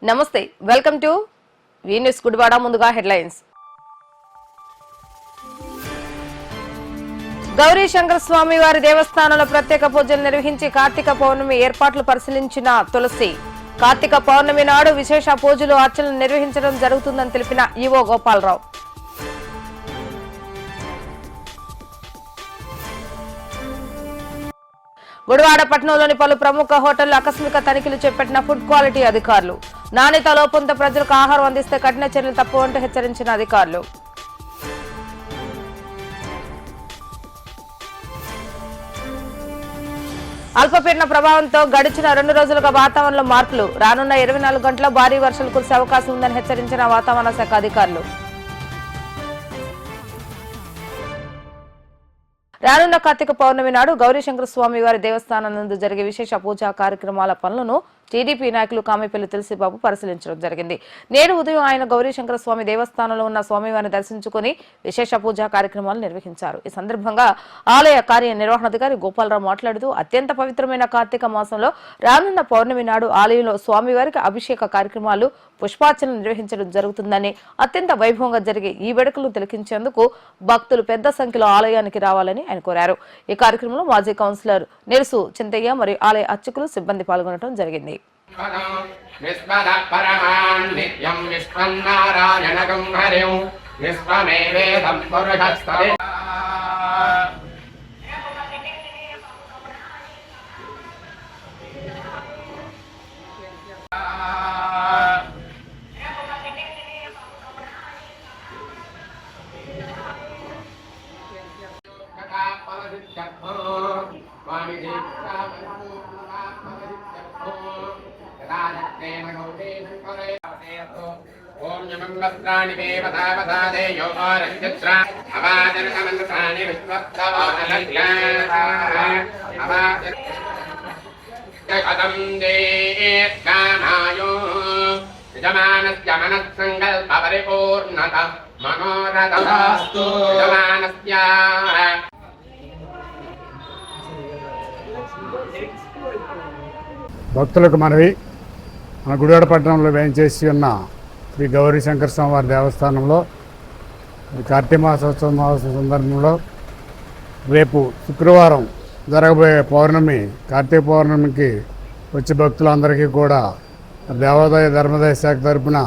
నమస్తే, welcome to V news Gudivada. ముందుగా headlines. Gauri Shankara స్వామి వారి దేవస్థానంలో ప్రత్యేక పూజలు నిర్వహించి కార్తీక పౌర్ణమి ఏర్పాట్లు పరిశీలించిన తులసి. కార్తీక పౌర్ణమి నాడు విశేష పూజలు అర్చనలు నిర్వహించడం జరుగుతుందని తెలిపిన ఈవో గోపాలరావు. గుడివాడ పట్టణంలోని పలు ప్రముఖ హోటళ్లు ఆకస్మిక తనిఖీలు చేపట్టిన ఫుడ్ క్వాలిటీ అధికారులు. నాణ్యత లోపంతో ప్రజలకు ఆహారం అందిస్తే కఠిన చర్యలు తప్పవంటూ హెచ్చరించిన అధికారులు. అల్పపీడన ప్రభావంతో గడిచిన 2 రోజులుగా వాతావరణంలో మార్పులు. రానున్న 24 గంటల్లో భారీ వర్షాలు కురిసే అవకాశం ఉందని హెచ్చరించిన వాతావరణ శాఖ అధికారులు. రానున్న కార్తీక పౌర్ణమి నాడు గౌరీశంకర స్వామి వారి దేవస్థానం నందు జరిగే విశేష పూజా కార్యక్రమాల పనులను టీడీపీ నాయకులు కామెపల్లి తులసిబాబు పరిశీలించడం జరిగింది. నేడు ఉదయం ఆయన గౌరీశంకర స్వామి దేవస్థానంలో ఉన్న స్వామివారిని దర్శించుకుని విశేష పూజా కార్యక్రమాలు నిర్వహించారు. ఈ సందర్భంగా ఆలయ కార్యనిర్వహణాధికారి గోపాలరావు మాట్లాడుతూ అత్యంత పవిత్రమైన కార్తీక మాసంలో రానున్న పౌర్ణమి నాడు ఆలయంలో స్వామివారికి అభిషేక కార్యక్రమాలు, పుష్పార్చన నిర్వహించడం జరుగుతుందని, అత్యంత వైభవంగా జరిగే ఈ వేడుకలు తిలకించేందుకు భక్తులు పెద్ద సంఖ్యలో ఆలయానికి రావాలని ఆయన కోరారు. ఈ కార్యక్రమంలో మాజీ కౌన్సిలర్ నిరుసు చింతయ్య మరియు ఆలయ అర్చకులు, సిబ్బంది పాల్గొనడం జరిగింది. ఓం నమః దేవతావతాదే యోగరక్షత్ర అవాదనకమంత్రాని విశ్వత్తవానల్యాకదం దేకామాయో యజమానస్య మనస్సంకల్ప పరిపూర్ణత మనోరథాస్తు యజమానస్య. భక్తులకు మనవి, మన గుడివాడ పట్టణంలో వేయించేసి ఉన్న శ్రీ గౌరీ శంకర స్వామివారి దేవస్థానంలో కార్తీక మాసోత్సవం సందర్భంలో రేపు శుక్రవారం జరగబోయే పౌర్ణమి, కార్తీక పౌర్ణమికి వచ్చే భక్తులందరికీ కూడా దేవాదాయ ధర్మదాయ శాఖ తరఫున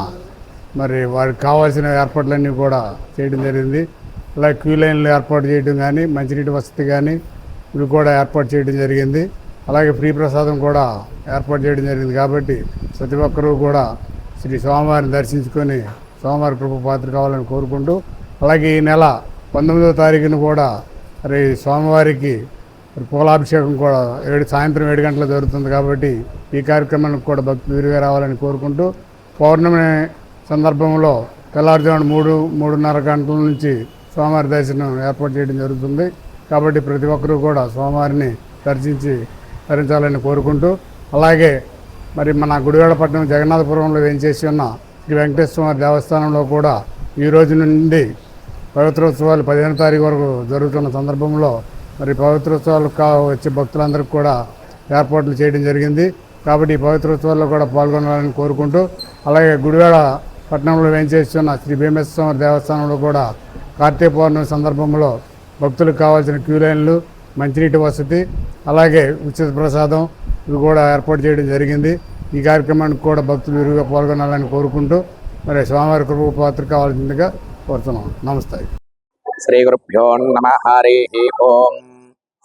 మరి వారికి కావాల్సిన ఏర్పాట్లన్నీ కూడా చేయడం జరిగింది. అలాగే క్యూ లైన్లు ఏర్పాటు చేయడం కానీ, మంచినీటి వసతి కానీ ఇవి కూడా ఏర్పాటు చేయడం జరిగింది. అలాగే ఫ్రీ ప్రసాదం కూడా ఏర్పాటు చేయడం జరిగింది. కాబట్టి ప్రతి ఒక్కరూ కూడా శ్రీ స్వామివారిని దర్శించుకొని స్వామివారి కృప పాత్ర కావాలని కోరుకుంటూ, అలాగే ఈ నెల 19వ తారీఖున కూడా మరి స్వామివారికి పూలాభిషేకం కూడా సాయంత్రం 7 గంటలకు జరుగుతుంది. కాబట్టి ఈ కార్యక్రమానికి కూడా భక్తులు విరిగా రావాలని కోరుకుంటూ, పౌర్ణమి సందర్భంలో తెల్లారుజామున 3-3:30 గంటల నుంచి స్వామివారి దర్శనం ఏర్పాటు చేయడం జరుగుతుంది. కాబట్టి ప్రతి ఒక్కరూ కూడా స్వామివారిని దర్శించి ధరించాలని కోరుకుంటూ, అలాగే మరి మన గుడివాడ పట్టణం జగన్నాథపురంలో వేయించేసి ఉన్న శ్రీ వెంకటేశ్వర దేవస్థానంలో కూడా ఈ రోజు నుండి పవిత్రోత్సవాలు 15వ తారీఖు వరకు జరుగుతున్న సందర్భంలో మరి పవిత్రోత్సవాలకు వచ్చే భక్తులందరికీ కూడా ఏర్పాట్లు చేయడం జరిగింది. కాబట్టి ఈ పవిత్రోత్సవాల్లో కూడా పాల్గొనాలని కోరుకుంటూ, అలాగే గుడివాడ పట్టణంలో వేయించేసి ఉన్న శ్రీ భీమేశ్వర దేవస్థానంలో కూడా కార్తీక పౌర్ణమి సందర్భంలో భక్తులకు కావాల్సిన క్యూ లైన్లు, మంచినీటి వసతి, అలాగే ఉచిత ప్రసాదం ఇవి కూడా ఏర్పాటు చేయడం జరిగింది. ఈ కార్యక్రమానికి కూడా భక్తులు విరిగా పాల్గొనాలని కోరుకుంటూ మరి స్వామివారి కృప పాత్ర కావాల్సిందిగా కోరుతున్నాం. నమస్తే. శ్రీ గురుభ్యో నమః. హరి ఓం.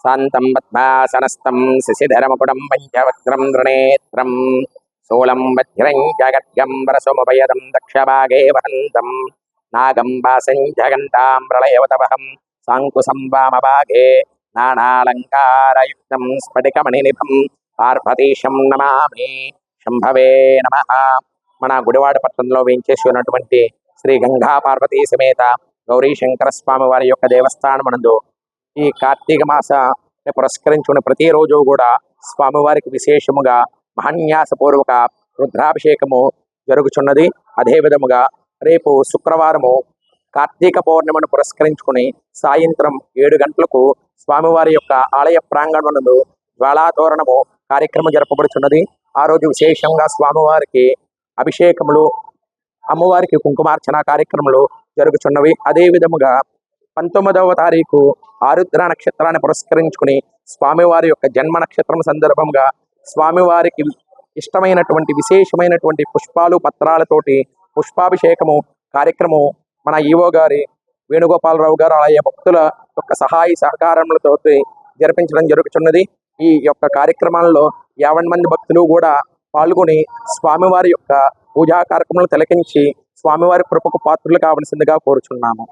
శాంతం పద్మాసనస్థం శశిధరముకుటం పంచవక్త్రం త్రినేత్రం శూలం వజ్రం జగద్గం వరసోముపయదం దక్షభాగే వహంతం నాగం వాసం జగంతాం ప్రళయవతవహం సాంకుశం వామభాగే నానాలంకారయుక్తం స్ఫటికమణినిభం పార్వతీశం నమామి. శంభవే నమః. మన గుడివాడ పట్టణంలో వేయించేసి ఉన్నటువంటి శ్రీ గంగా పార్వతీ సమేత గౌరీ శంకర స్వామి వారి యొక్క దేవస్థానం నందు ఈ కార్తీక మాసాన్ని పురస్కరించుకుని ప్రతిరోజు కూడా స్వామివారికి విశేషముగా మహాన్యాసపూర్వక రుద్రాభిషేకము జరుగుచున్నది. అదే విధముగా రేపు శుక్రవారము కార్తీక పౌర్ణిమను పురస్కరించుకుని సాయంత్రం 7 గంటలకు స్వామివారి యొక్క ఆలయ ప్రాంగణంలో జ్వాలాతోరణము కార్యక్రమం జరపబడుచున్నది. ఆ రోజు విశేషంగా స్వామివారికి అభిషేకములు, అమ్మవారికి కుంకుమార్చన కార్యక్రమాలు జరుగుతున్నవి. అదే విధముగా 19వ తారీఖు ఆరుద్ర నక్షత్రాన్ని పురస్కరించుకుని స్వామివారి యొక్క జన్మ నక్షత్రం సందర్భంగా స్వామివారికి ఇష్టమైనటువంటి విశేషమైనటువంటి పుష్పాలు పత్రాలతోటి పుష్పాభిషేకము కార్యక్రమం మన ఈవో గారి వేణుగోపాలరావు గారు అలాగే భక్తుల యొక్క సహాయ సహకారములతో జరిపించడం జరుగుతున్నది. ఈ యొక్క కార్యక్రమాల్లో 50 మంది భక్తులు కూడా పాల్గొని స్వామివారి యొక్క పూజా కార్యక్రమాలు తిలకించి స్వామివారి కృపకు పాత్రలు కావలసిందిగా కోరుచున్నాము.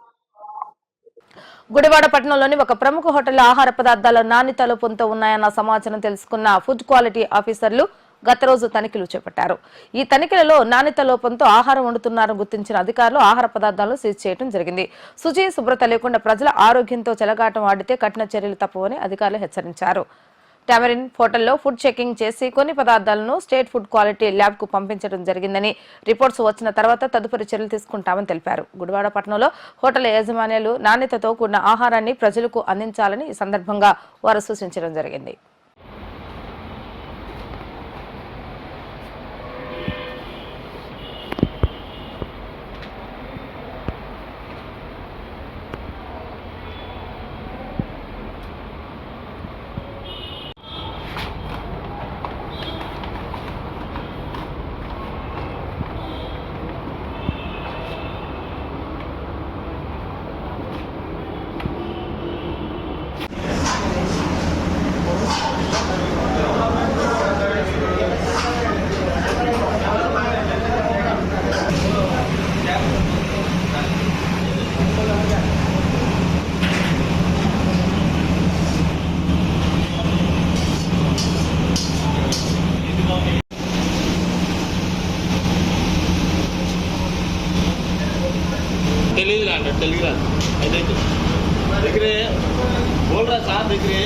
గుడివాడ పట్టణంలోని ఒక ప్రముఖ హోటల్లో ఆహార పదార్థాల నాణ్యత లోపంతో ఉన్నాయన్న సమాచారం తెలుసుకున్న ఫుడ్ క్వాలిటీ ఆఫీసర్లు గత రోజు తనిఖీలు చేపట్టారు. ఈ తనిఖీలలో నాణ్యత లోపంతో ఆహారం వండుతున్నారని గుర్తించిన అధికారులు ఆహార పదార్థాలను సీజ్ చేయడం జరిగింది. శుచి శుభ్రత లేకుండా ప్రజల ఆరోగ్యంతో చెలగాటం ఆడితే కఠిన చర్యలు తప్పవని అధికారులు హెచ్చరించారు. టామరిన్ హోటల్లో ఫుడ్ చెకింగ్ చేసి కొన్ని పదార్థాలను స్టేట్ ఫుడ్ క్వాలిటీ ల్యాబ్ కు పంపించడం జరిగిందని, రిపోర్ట్స్ వచ్చిన తర్వాత తదుపరి చర్యలు తీసుకుంటామని తెలిపారు. గుడివాడ పట్టణంలో హోటల్ యాజమాన్యాలు నాణ్యతతో కూడిన ఆహారాన్ని ప్రజలకు అందించాలని ఈ సందర్భంగా వారు సూచించడం జరిగింది. తెలియదు అయితే దగ్గరే బోల్రా సార్ దగ్గరే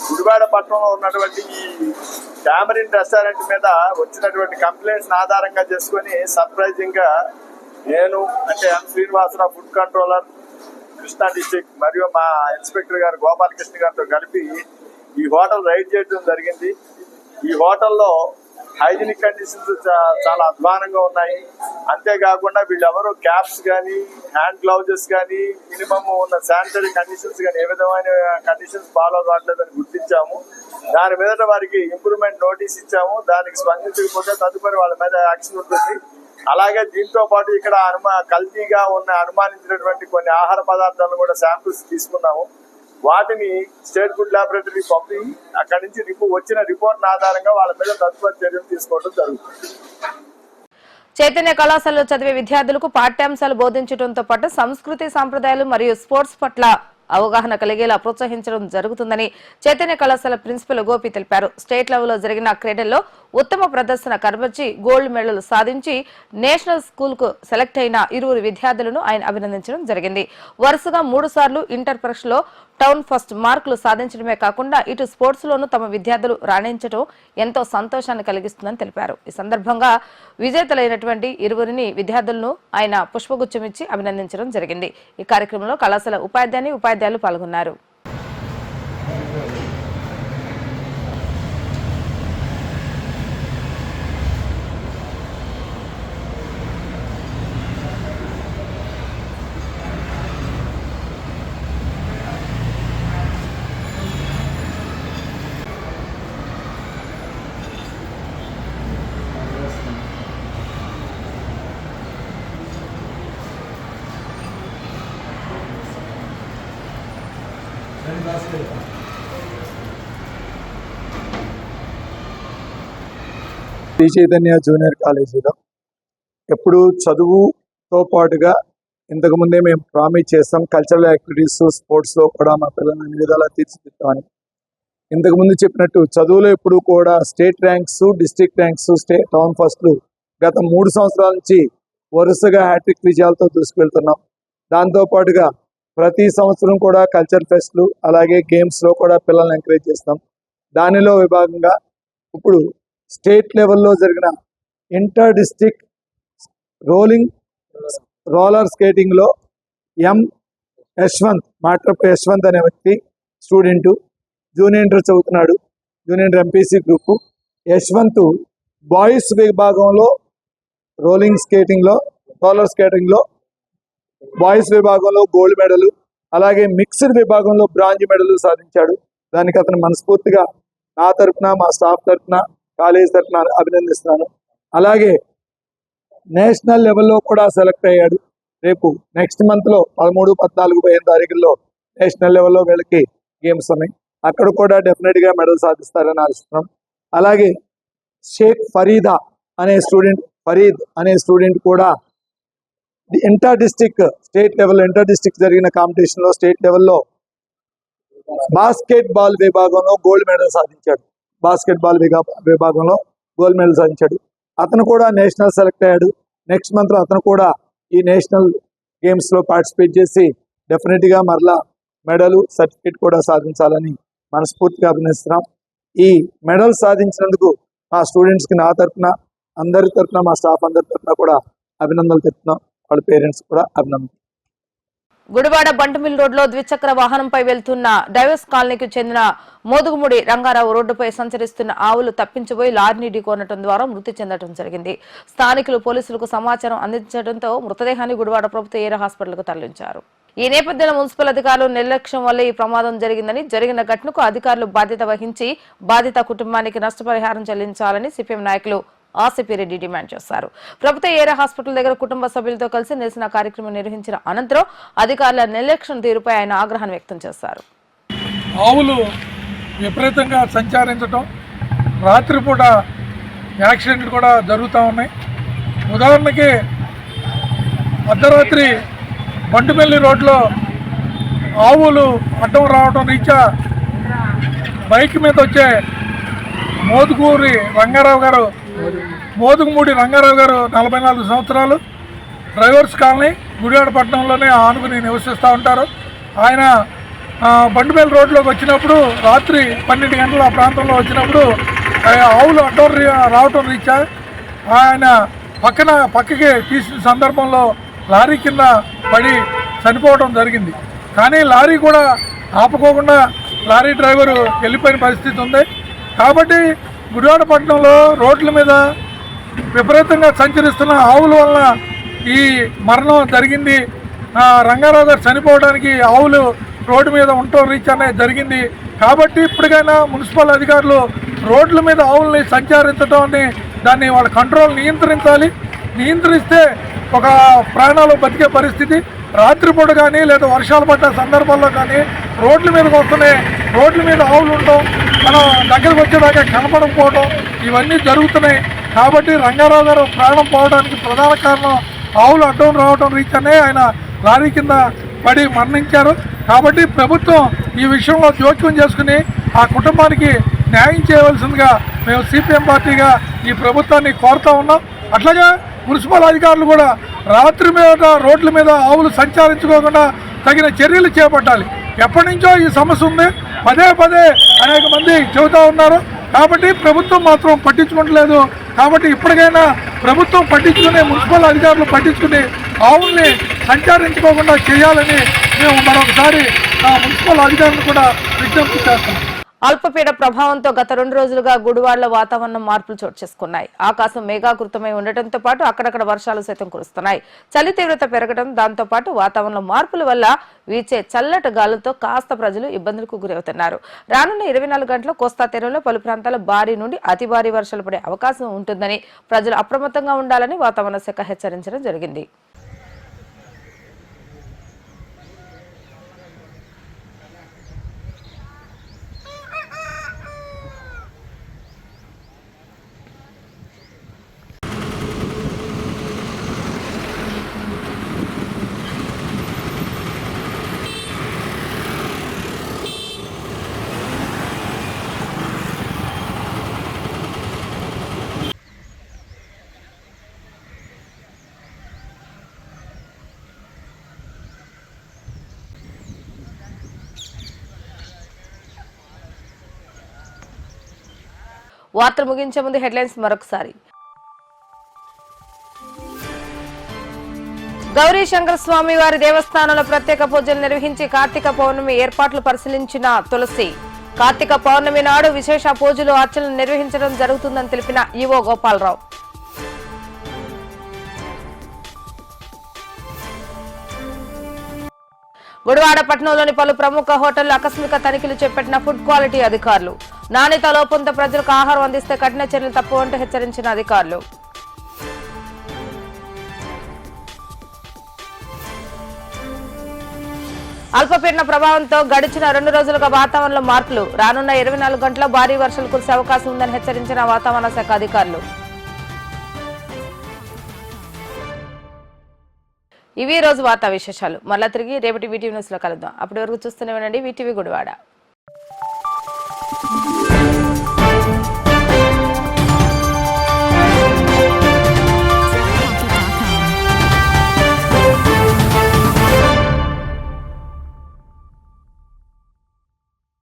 గుడివాడ పట్టణంలో ఉన్నటువంటి ఈ టామరిన్ రెస్టారెంట్ మీద వచ్చినటువంటి కంప్లైంట్స్ ఆధారంగా చేసుకుని సర్ప్రైజింగ్ గా నేను అంటే M Srinivasarao food controller Krishna district మరియు మా ఇన్స్పెక్టర్ గారు గోపాలకృష్ణ గారితో కలిపి ఈ హోటల్ రైడ్ చేయడం జరిగింది. ఈ హోటల్లో హైజీనిక్ కండిషన్స్ చాలా అధ్వానంగా ఉన్నాయి. అంతేకాకుండా వీళ్ళెవరూ క్యాప్స్ కానీ హ్యాండ్ గ్లౌజెస్ కానీ మినిమం ఉన్న శానిటరీ కండిషన్స్ కానీ ఏ విధమైన కండిషన్స్ ఫాలో కావట్లేదని గుర్తించాము. దాని మీద వారికి ఇంప్రూవ్మెంట్ నోటీస్ ఇచ్చాము. దానికి స్పందించకపోతే తదుపరి వాళ్ళ మీద యాక్షన్ ఉంటుంది. అలాగే దీంతో పాటు ఇక్కడ కల్తీగా ఉన్న అనుమానించినటువంటి కొన్ని ఆహార పదార్థాలను కూడా శాంపిల్స్ తీసుకున్నాము. వాటిని స్టేట్ ఫుడ్ ల్యాబొరేటరీ పంపి అక్కడి నుంచి వచ్చిన రిపోర్ట్ ఆధారంగా వాళ్ళ మీద తదుపరి చర్యలు తీసుకోవడం జరుగుతుంది. చైతన్య కళాశాలలో చదివే విద్యార్థులకు పాఠ్యాంశాలు బోధించడంతో పాటు సంస్కృతి సాంప్రదాయాలు మరియు స్పోర్ట్స్ పట్ల అవగాహన కలిగేలా ప్రోత్సహించడం జరుగుతుందని చైతన్య కళాశాల ప్రిన్సిపల్ గోపి తెలిపారు. స్టేట్ లెవెల్లో జరిగిన క్రీడల్లో ఉత్తమ ప్రదర్శన కనబర్చి గోల్డ్ మెడల్ సాధించి నేషనల్ స్కూల్ కు సెలెక్ట్ అయిన 20 విద్యార్థులను ఆయన అభినందించడం జరిగింది. వరుసగా 3 సార్లు ఇంటర్ పరీక్షలో టౌన్ ఫస్ట్ మార్కులు సాధించడమే కాకుండా ఇటు స్పోర్ట్స్ లోనూ తమ విద్యార్థులు రాణించడం ఎంతో సంతోషాన్ని కలిగిస్తుందని తెలిపారు. ఈ సందర్భంగా విజేతలైనటువంటి 20 విద్యార్థులను ఆయన పుష్పగుచ్చమిచ్చి అభినందించడం జరిగింది. ఈ కార్యక్రమంలో కళాశాల ఉపాధ్యాయులు పాల్గొన్నారు. శ్రీ చైతన్య జూనియర్ కాలేజీలో ఎప్పుడు చదువుతో పాటుగా ఇంతకుముందే మేము ప్రామిస్ చేస్తాం కల్చరల్ యాక్టివిటీస్ స్పోర్ట్స్లో కూడా మా పిల్లల్ని అన్ని విధాలా తీర్చిదిద్దామని. ఇంతకుముందు చెప్పినట్టు చదువులో ఎప్పుడు కూడా state ranks, district ranks, town ఫస్ట్లు గత 3 సంవత్సరాల నుంచి వరుసగా హ్యాట్రిక్ విజయాలతో దూసుకెళ్తున్నాం. దాంతోపాటుగా ప్రతి సంవత్సరం కూడా కల్చర్ ఫెస్ట్లు అలాగే గేమ్స్లో కూడా పిల్లల్ని ఎంకరేజ్ చేస్తాం. దానిలో విభాగంగా ఇప్పుడు స్టేట్ లెవెల్లో జరిగిన ఇంటర్ డిస్ట్రిక్ట్ రోలర్ స్కేటింగ్లో యశ్వంత్ మాట్రప్ యశ్వంత్ అనే వ్యక్తి స్టూడెంటు జూనియర్ ఇంటర్ చదువుతున్నాడు. Junior inter MPC group. Yashwant boys విభాగంలో రోలర్ స్కేటింగ్లో బాయ్స్ విభాగంలో గోల్డ్ మెడల్ అలాగే మిక్స్డ్ విభాగంలో బ్రాంజ్ మెడల్ సాధించాడు. దానికి అతను మనస్ఫూర్తిగా నా తరఫున మా స్టాఫ్ తరఫున కాలేజ్ తరఫున అభినందిస్తున్నాను. అలాగే నేషనల్ లెవెల్లో కూడా సెలెక్ట్ అయ్యాడు. రేపు నెక్స్ట్ మంత్లో 13, 14, 15 తారీఖుల్లో నేషనల్ లెవెల్లో వీళ్ళకి గేమ్స్ ఉన్నాయి. అక్కడ కూడా డెఫినెట్గా మెడల్ సాధిస్తారని ఆశిస్తున్నాం. అలాగే ఫరీద్ అనే స్టూడెంట్ కూడా ఇంటర్ డిస్ట్రిక్ట్ జరిగిన కాంపిటీషన్లో స్టేట్ లెవెల్లో బాస్కెట్ బాల్ విభాగంలో గోల్డ్ మెడల్ సాధించాడు. విభాగంలో గోల్డ్ మెడల్ సాధించాడు. అతను కూడా నేషనల్ సెలెక్ట్ అయ్యాడు. నెక్స్ట్ మంత్లో అతను కూడా ఈ నేషనల్ గేమ్స్లో పార్టిసిపేట్ చేసి డెఫినెట్గా మరలా మెడల్ సర్టిఫికేట్ కూడా సాధించాలని మనస్ఫూర్తిగా అభినందిస్తున్నాం. ఈ మెడల్ సాధించినందుకు మా స్టూడెంట్స్కి నా తరఫున అందరి తరఫున మా స్టాఫ్ అందరి తరఫున కూడా అభినందనలు చెప్తున్నాం. వాళ్ళ పేరెంట్స్ కూడా అభినందనలు. గుడివాడ బంటుమిల్ రోడ్లో ద్విచక్ర వాహనంపై వెళ్తున్న డైవర్స్ కాలనీకి చెందిన మోదుగుముడి రంగారావు రోడ్డుపై సంచరిస్తున్న ఆవులు తప్పించిపోయి లారీని ఢీకొనడం ద్వారా మృతి చెందడం జరిగింది. స్థానికులు పోలీసులకు సమాచారం అందించడంతో మృతదేహాన్ని గుడివాడ ప్రభుత్వ ఏరియా హాస్పిటల్కు తరలించారు. ఈ నేపథ్యంలో మున్సిపల్ అధికారులు నిర్లక్ష్యం వల్లే ఈ ప్రమాదం జరిగిందని, జరిగిన ఘటనకు అధికారులు బాధ్యత వహించి బాధిత కుటుంబానికి నష్టపరిహారం చెల్లించాలని సిపిఎం నాయకులు ఆసిపిరెడ్డి డిమాండ్ చేశారు. ప్రభుత్వ ఏరియా హాస్పిటల్ దగ్గర కుటుంబ సభ్యులతో కలిసి నిరసన కార్యక్రమం నిర్వహించిన అనంతరం అధికారుల నిర్లక్ష్యం తీరుపై ఆయన ఆగ్రహాన్ని వ్యక్తం చేశారు. ఆవులు విపరీతంగా సంచరించడం, రాత్రిపూట యాక్సిడెంట్లు కూడా జరుగుతూ ఉన్నాయి. ఉదాహరణకి అర్ధరాత్రి బంటుపల్లి రోడ్లో ఆవులు అడ్డం రావడం రీత్యా బైక్ మీద వచ్చే మోదుగుముడి రంగారావు గారు 44 సంవత్సరాలు, డ్రైవర్స్ కాలనీ గుడివాడ పట్టణంలోనే ఆనుకుని నివసిస్తూ ఉంటారు. ఆయన బంటుపల్లి రోడ్లోకి వచ్చినప్పుడు రాత్రి 12 గంటల ఆ ప్రాంతంలో వచ్చినప్పుడు ఆవులు అడ్డం రావటం రీత్యా ఆయన పక్కకి తీసిన సందర్భంలో లారీ కింద పడి చనిపోవడం జరిగింది. కానీ లారీ కూడా ఆపుకోకుండా లారీ డ్రైవరు వెళ్ళిపోయిన పరిస్థితి ఉంది. కాబట్టి గుడివాడ పట్టణంలో రోడ్ల మీద విపరీతంగా సంచరిస్తున్న ఆవుల వలన ఈ మరణం జరిగింది. రంగారావు గారు చనిపోవడానికి ఆవులు రోడ్డు మీద ఉండటం రీచ్ అనేది జరిగింది. కాబట్టి ఇప్పటికైనా మున్సిపల్ అధికారులు రోడ్ల మీద ఆవుల్ని సంచరించడం దాన్ని వాళ్ళ కంట్రోల్ నియంత్రిస్తే ఒక ప్రాణాలు బతికే పరిస్థితి. రాత్రిపూట కానీ లేదా వర్షాలు పడ్డ సందర్భాల్లో కానీ రోడ్ల మీదకి వస్తున్నాయి, రోడ్ల మీద ఆవులు ఉండటం, మనం దగ్గరకు వచ్చేదాకా కనపడకపోవడం ఇవన్నీ జరుగుతున్నాయి. కాబట్టి రంగారావు గారు ప్రాణం పోవడానికి ప్రధాన కారణం ఆవులు అడ్డం రావడం రీత్యానే ఆయన లారీ కింద పడి మరణించారు. కాబట్టి ప్రభుత్వం ఈ విషయంలో జోక్యం చేసుకుని ఆ కుటుంబానికి న్యాయం చేయవలసిందిగా మేము సిపిఎం పార్టీగా ఈ ప్రభుత్వాన్ని కోరుతా ఉన్నాం. అట్లాగే మున్సిపల్ అధికారులు కూడా రాత్రి మీద రోడ్ల మీద ఆవులు సంచరించుకోకుండా తగిన చర్యలు చేపట్టాలి. ఎప్పటి నుంచో ఈ సమస్య ఉంది, పదే అనేక మంది చెబుతూ ఉన్నారు. కాబట్టి ప్రభుత్వం మాత్రం పట్టించుకోవట్లేదు. కాబట్టి ఇప్పటికైనా ప్రభుత్వం పట్టించుకుని, మున్సిపల్ అధికారులు పట్టించుకుని ఆవుల్ని సంచరించుకోకుండా చేయాలని మేము మరొకసారి మున్సిపల్ అధికారులు కూడా విజ్ఞప్తి చేస్తున్నాం. అల్పపీడ ప్రభావంతో గత 2 రోజులుగా గుడివాడలో వాతావరణం మార్పులు చోటు చేసుకున్నాయి. ఆకాశం మేఘాకృతమై ఉండటంతో పాటు అక్కడక్కడ వర్షాలు సైతం కురుస్తున్నాయి. చలి తీవ్రత పెరగడం, దాంతో పాటు వాతావరణ మార్పుల వల్ల వీచే చల్లటి గాలులతో కాస్త ప్రజలు ఇబ్బందులకు గురవుతున్నారు. రానున్న 24 గంటలు కోస్తా తీరంలో పలు ప్రాంతాల్లో భారీ నుండి అతి భారీ వర్షాలు పడే అవకాశం ఉంటుందని ప్రజలు అప్రమత్తంగా ఉండాలని వాతావరణ శాఖ హెచ్చరించడం జరిగింది. వార్తలు ముగించే ముందు హెడ్లైన్స్ మరొకసారి. గౌరీ శంకర్ స్వామి వారి దేవస్థానంలో ప్రత్యేక పూజలు నిర్వహించి కార్తీక పౌర్ణమి ఏర్పాట్లు పరిశీలించిన తులసి. కార్తీక పౌర్ణమి నాడు విశేష పూజలు అర్చనలు నిర్వహించడం జరుగుతుందని తెలిపిన ఈవో గోపాలరావు. గుడివాడ పట్టణంలోని పలు ప్రముఖ హోటళ్లు ఆకస్మిక తనిఖీలు చేపట్టిన ఫుడ్ క్వాలిటీ అధికారులు. నాణ్యత లోపంతో ప్రజలకు ఆహారం అందిస్తే కఠిన చర్యలు తప్పవంటూ హెచ్చరించిన అధికారులు. అల్పపీడన ప్రభావంతో గడిచిన 2 రోజులుగా వాతావరణంలో మార్పులు. రానున్న 24 గంటల భారీ వర్షాలు కురిసే అవకాశం ఉందని హెచ్చరించిన వాతావరణ శాఖ అధికారులు. ఇవి రోజు వార్తా విశేషాలు. మళ్ళా తిరిగి రేపటి వీటీవీ న్యూస్ లో కలుద్దాం. అప్పటి వరకు చూస్తూనే ఉండండి వీటీవీ గుడివాడ.